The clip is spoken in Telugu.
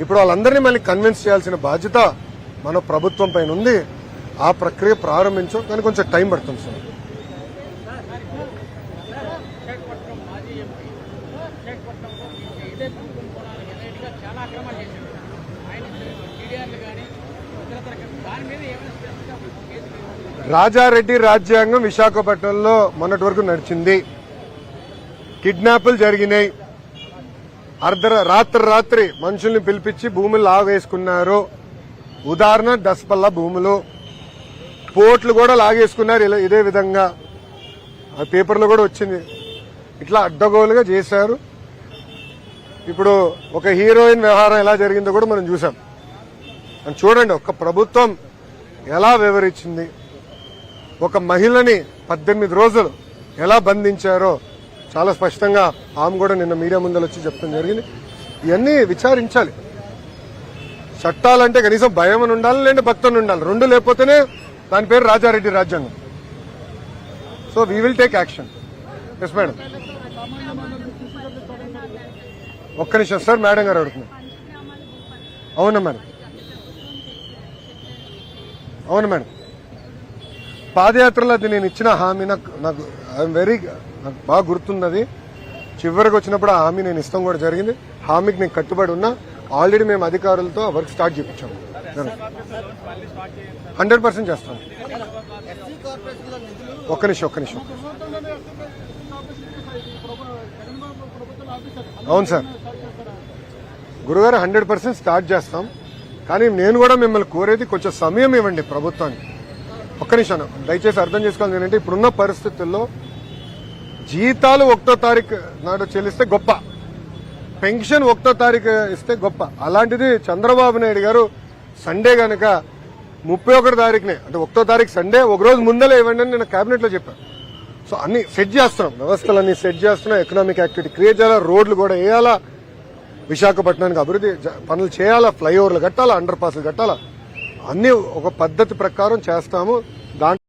ఇప్పుడు వాళ్ళందరినీ మళ్ళీ కన్విన్స్ చేయాల్సిన బాధ్యత మన ప్రభుత్వం పైన ఉంది. ఆ ప్రక్రియ ప్రారంభించాం, కానీ కొంచెం టైం పడుతుంది సార్. రాజారెడ్డి రాజ్యాంగం విశాఖపట్నంలో మొన్నటి వరకు నడిచింది. కిడ్నాపులు జరిగినాయి. రాత్రి మనుషుల్ని పిలిపించి భూములు లాగేసుకున్నారు. ఉదాహరణ దసపల్ల భూములు, పోర్ట్లు కూడా లాగేసుకున్నారు. ఇదే విధంగా ఆ పేపర్లో కూడా వచ్చింది. ఇట్లా అడ్డగోలుగా చేశారు. ఇప్పుడు ఒక హీరోయిన్ వ్యవహారం ఎలా జరిగిందో కూడా మనం చూసాం. చూడండి ఒక్క ప్రభుత్వం ఎలా వివరించింది, ఒక మహిళని 18 రోజులు ఎలా బంధించారో చాలా స్పష్టంగా ఆమె కూడా నిన్న మీడియా ముందర వచ్చి చెప్తాం జరిగింది. ఇవన్నీ విచారించాలి. చట్టాలంటే కనీసం భయం అని ఉండాలి, లేదంటే భక్తి అని ఉండాలి. రెండు లేకపోతేనే దాని పేరు రాజారెడ్డి రాజ్యాంగం. So we will take action. Yes madam. ఒక్క నిమిషం సార్, మేడం గారు అడుగుతున్నారు. అవునా మేడం, అవును మేడం. పాదయాత్రలో అది నేను ఇచ్చిన హామీ నాకు బాగా గుర్తున్నది. చివరికి వచ్చినప్పుడు ఆ హామీ నేను ఇస్తాం కూడా జరిగింది. హామీకి నేను కట్టుబడి ఉన్నా. ఆల్రెడీ మేము అధికారులతో వర్క్ స్టార్ట్ చేయించాము. 100% చేస్తాం. ఒక్క నిమిషం. అవును సార్ గురుగారు, 100% స్టార్ట్ చేస్తాం. కానీ నేను కూడా మిమ్మల్ని కోరేది కొంచెం సమయం ఇవ్వండి ప్రభుత్వానికి. ఒక్క నిమిషం దయచేసి అర్థం చేసుకోవాలి. ఏంటంటే ఇప్పుడున్న పరిస్థితుల్లో జీతాలు 1వ తారీఖు నాడు చెల్లిస్తే గొప్ప, పెన్షన్ 1వ తారీఖు ఇస్తే గొప్ప. అలాంటిది చంద్రబాబు నాయుడు గారు సండే గనక 31 తారీఖునే, అంటే 1వ తారీఖు సండే ఒక రోజు ముందలే ఇవ్వండి అని నేను కేబినెట్ లో చెప్పాను. సో అన్ని సెట్ చేస్తున్నాం, వ్యవస్థలన్నీ సెట్ చేస్తున్నాం. ఎకనామిక్ యాక్టివిటీ క్రియేట్ చేయాలా, రోడ్లు కూడా వేయాలా, విశాఖపట్నానికి అభివృద్ధి పనులు చేయాలా, ఫ్లైఓవర్లు కట్టాలా, అండర్ పాస్లు కట్టాలా, అన్ని ఒక పద్ధతి ప్రకారం చేస్తాము. దాంట్లో